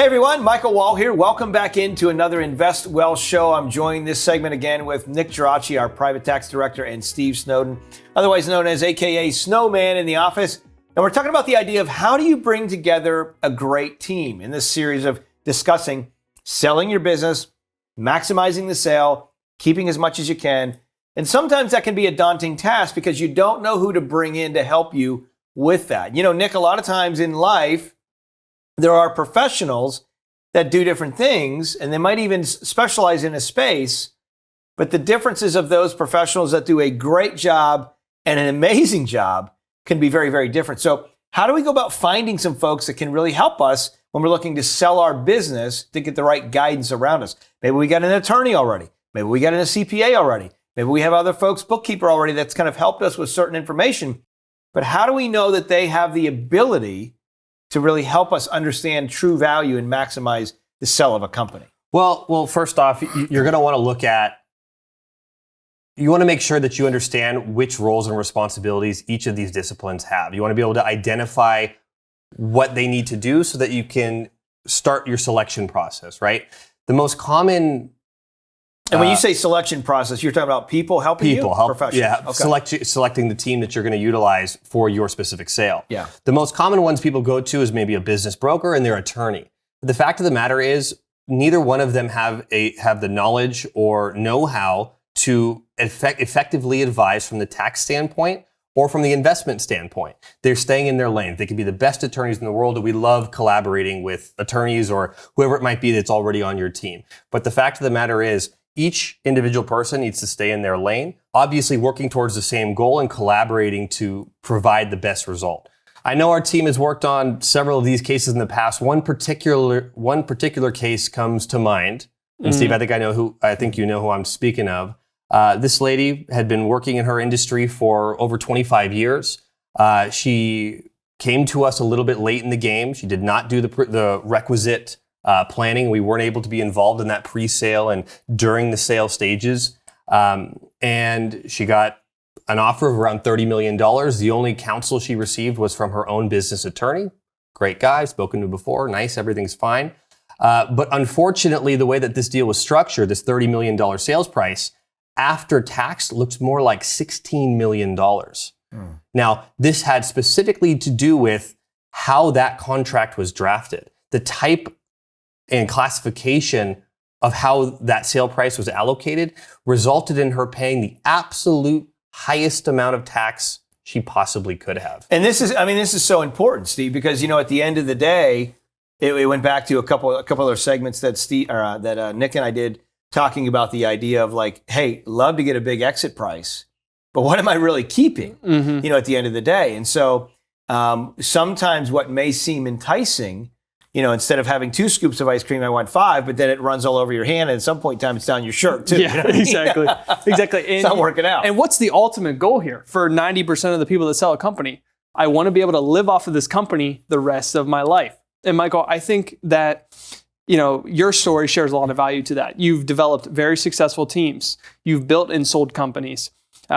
Hey everyone, Michael Wall here. Welcome back into another Invest Well show. I'm joined this segment again with Nick Geraci, our private tax director, and Steve Snowden, otherwise known as AKA Snowman in the office. And we're talking about the idea of how do you bring together a great team in this series of discussing selling your business, maximizing the sale, keeping as much as you can. And sometimes that can be a daunting task because you don't know who to bring in to help you with that. You know, Nick, a lot of times in life, there are professionals that do different things, and they might even specialize in a space, but the differences of those professionals that do a great job and an amazing job can be very, very different. So how do we go about finding some folks that can really help us when we're looking to sell our business to get the right guidance around us? Maybe we got an attorney already. Maybe we got a CPA already. Maybe we have other folks, bookkeeper already, that's kind of helped us with certain information. But how do we know that they have the ability to really help us understand true value and maximize the sell of a company? Well, first off, you're going to want to you want to make sure that you understand which roles and responsibilities each of these disciplines have. You want to be able to identify what they need to do so that you can start your selection process, right? The most common... And when you say selection process, you're talking about people helping you? Professionals? Yeah, okay. Selecting the team that you're going to utilize for your specific sale. Yeah. The most common ones people go to is maybe a business broker and their attorney. The fact of the matter is, neither one of them have the knowledge or know-how to effectively advise from the tax standpoint or from the investment standpoint. They're staying in their lane. They can be the best attorneys in the world, and we love collaborating with attorneys or whoever it might be that's already on your team. But the fact of the matter is, each individual person needs to stay in their lane, obviously working towards the same goal and collaborating to provide the best result. I know our team has worked on several of these cases in the past. One particular case comes to mind. And Steve, I think you know who I'm speaking of. This lady had been working in her industry for over 25 years. She came to us a little bit late in the game. She did not do the requisite planning. We weren't able to be involved in that pre-sale and during the sale stages. And she got an offer of around $30 million. The only counsel she received was from her own business attorney. Great guy, spoken to before, nice, everything's fine. But unfortunately, the way that this deal was structured, this $30 million sales price, after tax looks more like $16 million. Now, this had specifically to do with how that contract was drafted. The type and classification of how that sale price was allocated resulted in her paying the absolute highest amount of tax she possibly could have. And this is so important, Steve, because, you know, at the end of the day, it went back to a couple other segments that Nick and I did talking about the idea of like, hey, love to get a big exit price, but what am I really keeping, you know, at the end of the day? And so sometimes what may seem enticing, you know, instead of having 2 scoops of ice cream, I want 5, but then it runs all over your hand, and at some point in time, it's down your shirt too. Yeah, you know what I mean? exactly. Exactly. And, it's not working out. And what's the ultimate goal here for 90% of the people that sell a company? I want to be able to live off of this company the rest of my life. And Michael, I think that, you know, your story shares a lot of value to that. You've developed very successful teams. You've built and sold companies,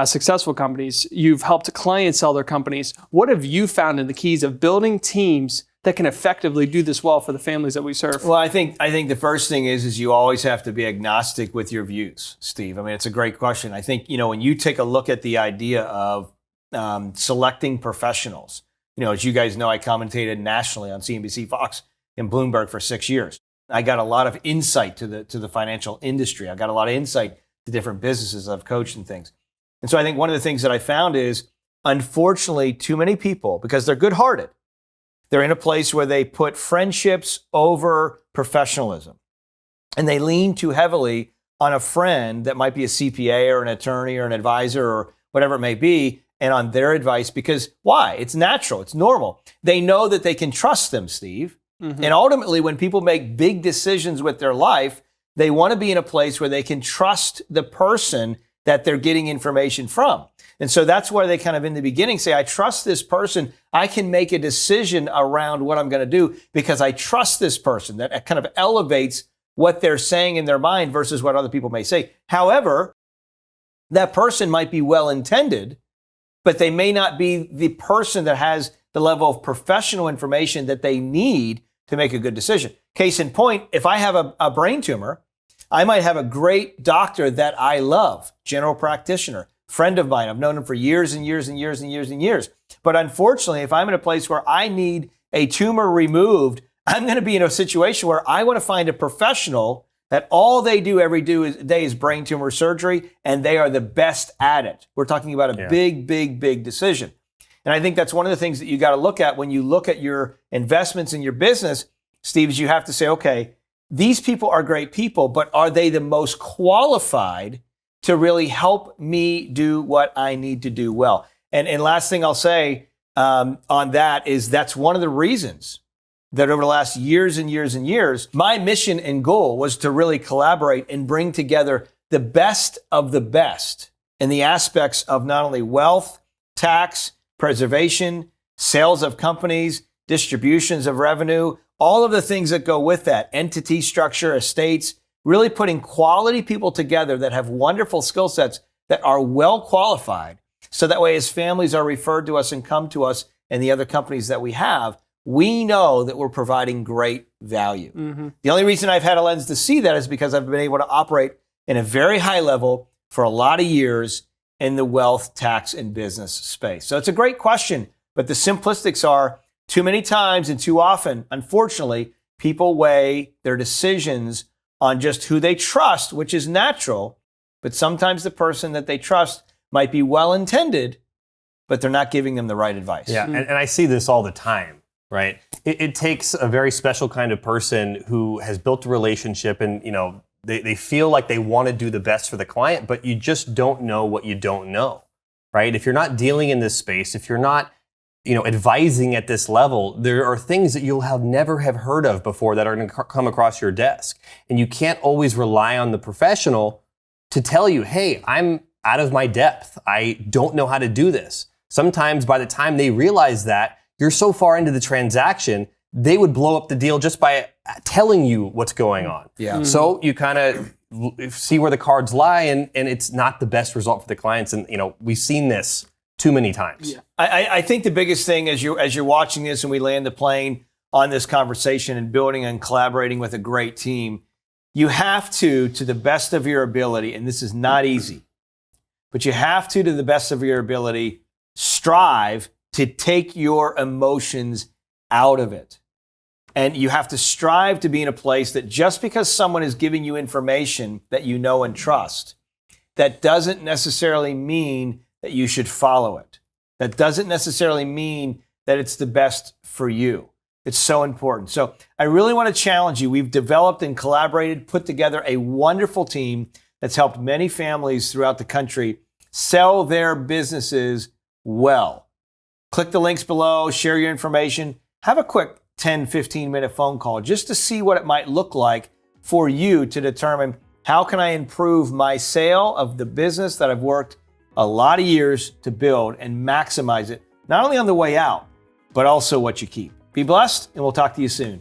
successful companies. You've helped clients sell their companies. What have you found in the keys of building teams that can effectively do this well for the families that we serve? Well, I think the first thing is you always have to be agnostic with your views, Steve. I mean, it's a great question. I think, you know, when you take a look at the idea of selecting professionals, you know, as you guys know, I commentated nationally on CNBC, Fox, and Bloomberg for 6 years. I got a lot of insight to the financial industry. I got a lot of insight to different businesses I've coached and things. And so I think one of the things that I found is, unfortunately, too many people, because they're good-hearted, they're in a place where they put friendships over professionalism. And they lean too heavily on a friend that might be a CPA or an attorney or an advisor or whatever it may be, and on their advice, because why? It's natural. It's normal. They know that they can trust them, Steve. And ultimately, when people make big decisions with their life, they want to be in a place where they can trust the person that they're getting information from. And so that's why they kind of in the beginning say, I trust this person. I can make a decision around what I'm going to do because I trust this person. That kind of elevates what they're saying in their mind versus what other people may say. However, that person might be well-intended, but they may not be the person that has the level of professional information that they need to make a good decision. Case in point, if I have a brain tumor, I might have a great doctor that I love, general practitioner, friend of mine. I've known him for years and years and years and years and years. But unfortunately, if I'm in a place where I need a tumor removed, I'm going to be in a situation where I want to find a professional that all they do every day is brain tumor surgery, and they are the best at it. We're talking about a big, big, big decision. And I think that's one of the things that you got to look at when you look at your investments in your business, Steve, is you have to say, okay, these people are great people, but are they the most qualified to really help me do what I need to do well? And last thing I'll say on that is that's one of the reasons that over the last years and years and years, my mission and goal was to really collaborate and bring together the best of the best in the aspects of not only wealth, tax, preservation, sales of companies, distributions of revenue, all of the things that go with that, entity structure, estates, really putting quality people together that have wonderful skill sets that are well qualified. So that way, as families are referred to us and come to us and the other companies that we have, we know that we're providing great value. Mm-hmm. The only reason I've had a lens to see that is because I've been able to operate in a very high level for a lot of years in the wealth, tax, and business space. So it's a great question, but the simplistics are too many times and too often, unfortunately, people weigh their decisions on just who they trust, which is natural, but sometimes the person that they trust might be well-intended, but they're not giving them the right advice. Yeah, and I see this all the time, right? It takes a very special kind of person who has built a relationship and, they feel like they want to do the best for the client, but you just don't know what you don't know, right? If you're not dealing in this space, if you're not, advising at this level, there are things that you'll never have heard of before that are going to come across your desk. And you can't always rely on the professional to tell you, hey, I'm out of my depth. I don't know how to do this. Sometimes by the time they realize that, you're so far into the transaction, they would blow up the deal just by telling you what's going on. Yeah. Mm-hmm. So you kind of see where the cards lie, and it's not the best result for the clients. And we've seen this too many times. Yeah. I think the biggest thing as you're watching this and we land the plane on this conversation and building and collaborating with a great team, you have to the best of your ability, and this is not easy, but you have to the best of your ability, strive to take your emotions out of it. And you have to strive to be in a place that just because someone is giving you information that you know and trust, that doesn't necessarily mean that you should follow it. That doesn't necessarily mean that it's the best for you. It's so important. So I really want to challenge you. We've developed and collaborated, put together a wonderful team that's helped many families throughout the country sell their businesses well. Click the links below, share your information, have a quick 10, 15-minute phone call just to see what it might look like for you to determine how can I improve my sale of the business that I've worked a lot of years to build and maximize it, not only on the way out, but also what you keep. Be blessed, and we'll talk to you soon.